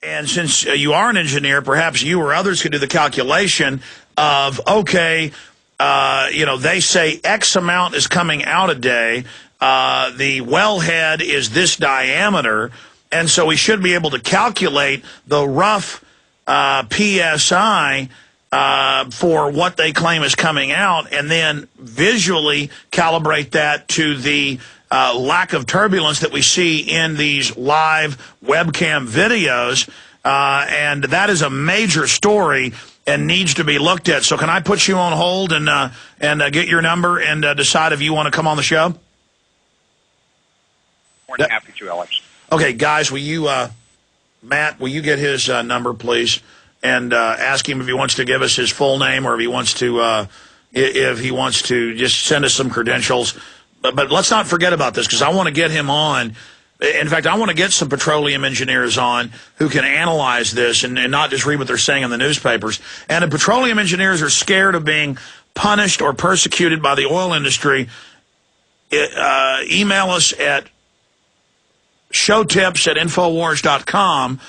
And since you are an engineer, perhaps you or others could do the calculation of, okay, they say X amount is coming out a day. The wellhead is this diameter. And so we should be able to calculate the rough PSI for what they claim is coming out, and then visually calibrate that to the lack of turbulence that we see in these live webcam videos. And that is a major story and needs to be looked at. So can I put you on hold and get your number and decide if you want to come on the show? More than happy to, Alex. Okay, guys, will you, Matt, will you get his number, please, and ask him if he wants to give us his full name or if he wants to just send us some credentials. But let's not forget about this, because I want to get him on. In fact, I want to get some petroleum engineers on who can analyze this and not just read what they're saying in the newspapers. And if petroleum engineers are scared of being punished or persecuted by the oil industry, email us at showtips@infowars.com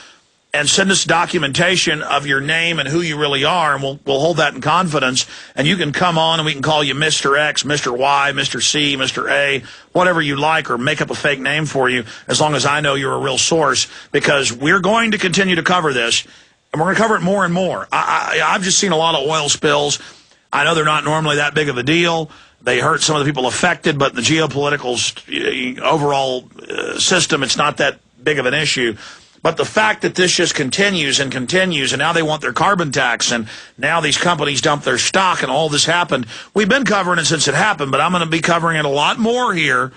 and send us documentation of your name and who you really are, and we'll hold that in confidence. And you can come on, and we can call you Mr. X, Mr. Y, Mr. C, Mr. A, whatever you like, or make up a fake name for you, as long as I know you're a real source, because we're going to continue to cover this, and we're going to cover it more and more. I've just seen a lot of oil spills. I know they're not normally that big of a deal. They hurt some of the people affected, but in the geopolitical overall system, it's not that big of an issue. But the fact that this just continues and continues, and now they want their carbon tax, and now these companies dump their stock, and all this happened. We've been covering it since it happened, but I'm going to be covering it a lot more here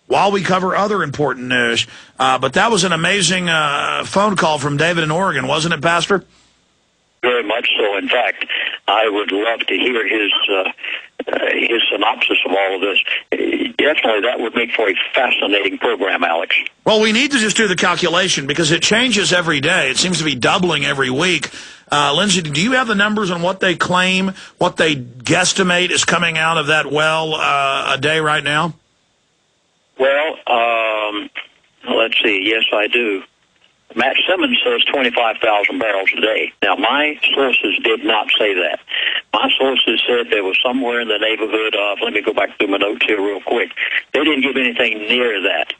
while we cover other important news. But that was an amazing phone call from David in Oregon, wasn't it, Pastor? Very much so. In fact, I would love to hear his synopsis of all of this. Definitely, that would make for a fascinating program, Alex. Well, we need to just do the calculation because it changes every day. It seems to be doubling every week. Lindsey, do you have the numbers on what they claim, what they guesstimate is coming out of that well a day right now? Well, let's see. Yes, I do. Matt Simmons says 25,000 barrels a day. Now, my sources did not say that. My sources said there was somewhere in the neighborhood of, let me go back through my notes here real quick. They didn't give anything near that.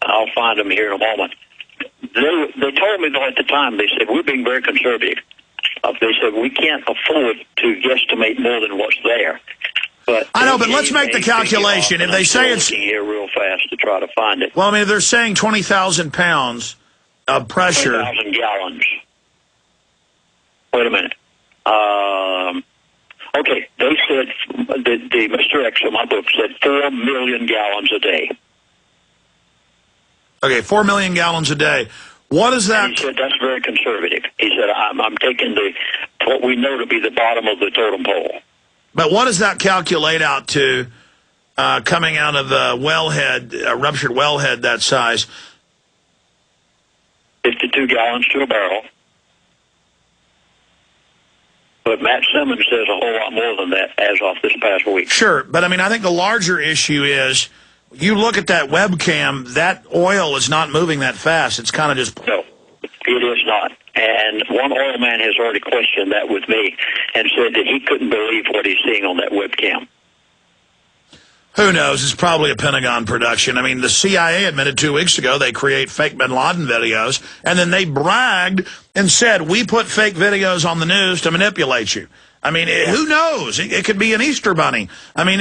I'll find them here in a moment. They told me, though, at the time, they said, we're being very conservative. They said, we can't afford to guesstimate more than what's there. But I know, but let's make the calculation. If they say it's here real fast to try to find it. Well, I mean, if they're saying 20,000 pounds of pressure. 20,000 gallons. Wait a minute. Okay, they said, the Mr. X in my book said 4 million gallons a day. Okay, 4 million gallons a day. What is that? And he said that's very conservative. He said, I'm taking what we know to be the bottom of the totem pole. But what does that calculate out to coming out of a wellhead, a ruptured wellhead that size? 52 gallons to a barrel. But Matt Simmons says a whole lot more than that as of this past week. Sure, but I mean, I think the larger issue is you look at that webcam, that oil is not moving that fast. It's kind of just... No, it is not. And one oil man has already questioned that with me and said that he couldn't believe what he's seeing on that webcam. Who knows? It's probably a Pentagon production. I mean, the CIA admitted 2 weeks ago they create fake bin Laden videos, and then they bragged and said, we put fake videos on the news to manipulate you. I mean, who knows? It could be an Easter bunny. I mean,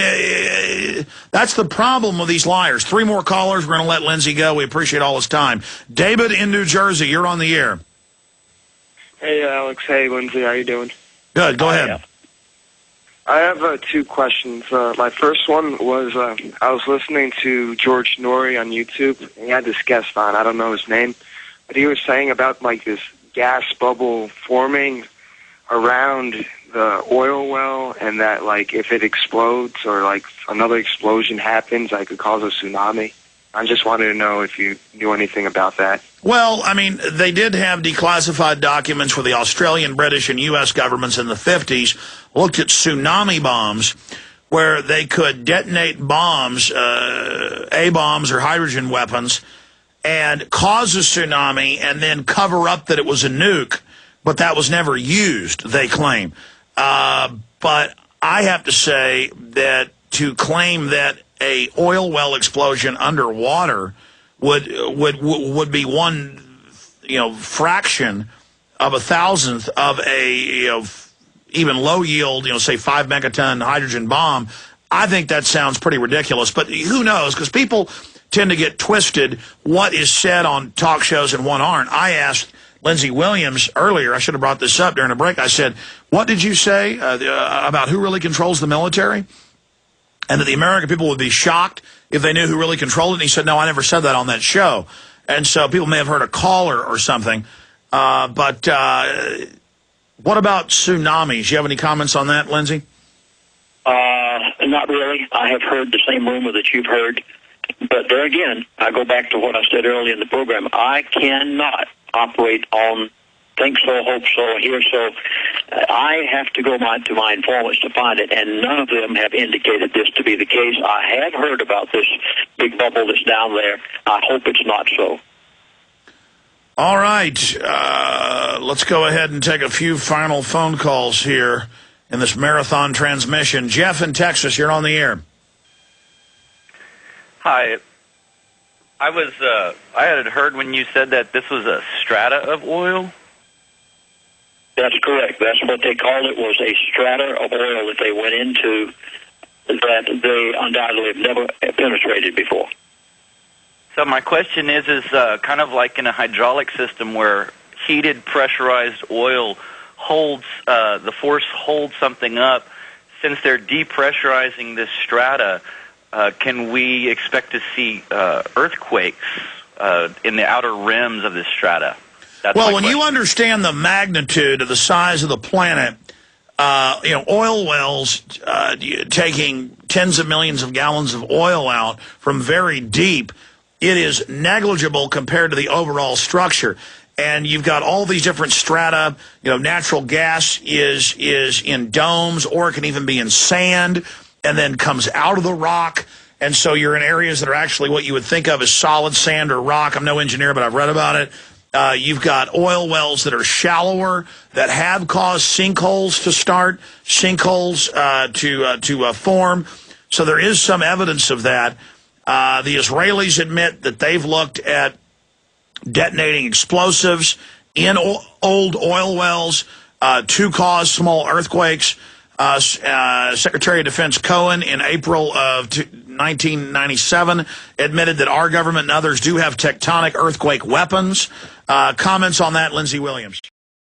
that's the problem with these liars. 3 more callers. We're going to let Lindsey go. We appreciate all his time. David in New Jersey, you're on the air. Hey, Alex. Hey, Lindsey. How you doing? Good. Go ahead. I have 2 questions. My first one was I was listening to George Norrie on YouTube, and he had this guest on. I don't know his name, but he was saying about like this gas bubble forming around the oil well, and that like if it explodes or like another explosion happens, that could cause a tsunami. I just wanted to know if you knew anything about that. Well, I mean, they did have declassified documents where the Australian, British, and U.S. governments in the 50s looked at tsunami bombs where they could detonate bombs, A-bombs or hydrogen weapons, and cause a tsunami and then cover up that it was a nuke, but that was never used, they claim. But I have to say that to claim that a oil well explosion underwater would be one, fraction of a thousandth of a, even low yield, say 5 megaton hydrogen bomb, I think that sounds pretty ridiculous. But who knows? Because people tend to get twisted what is said on talk shows and what aren't. I asked Lindsey Williams earlier, I should have brought this up during a break, I said, what did you say about who really controls the military? And that the American people would be shocked if they knew who really controlled it. And he said, no, I never said that on that show. And so people may have heard a caller or something. But what about tsunamis? Do you have any comments on that, Lindsey? Not really. I have heard the same rumor that you've heard. But there again, I go back to what I said earlier in the program. I cannot operate on think so, hope so, hear so. I have to go to my informants to find it, and none of them have indicated this to be the case. I have heard about this big bubble that's down there. I hope it's not so. All right. Let's go ahead and take a few final phone calls here in this marathon transmission. Jeff in Texas, you're on the air. Hi. I had heard when you said that this was a strata of oil. That's correct. That's what they called it, was a strata of oil that they went into that they undoubtedly have never penetrated before. So my question is kind of like in a hydraulic system where heated pressurized oil holds, the force holds something up. Since they're depressurizing this strata, can we expect to see earthquakes in the outer rims of this strata? That's well, when you understand the magnitude of the size of the planet, oil wells taking tens of millions of gallons of oil out from very deep, it is negligible compared to the overall structure. And you've got all these different strata. Natural gas is in domes, or it can even be in sand, and then comes out of the rock. And so you're in areas that are actually what you would think of as solid sand or rock. I'm no engineer, but I've read about it. You've got oil wells that are shallower that have caused sinkholes to start, sinkholes to form. So there is some evidence of that. The Israelis admit that they've looked at detonating explosives in old oil wells to cause small earthquakes. Secretary of Defense Cohen in April of 1997 admitted that our government and others do have tectonic earthquake weapons. Comments on that, Lindsey Williams?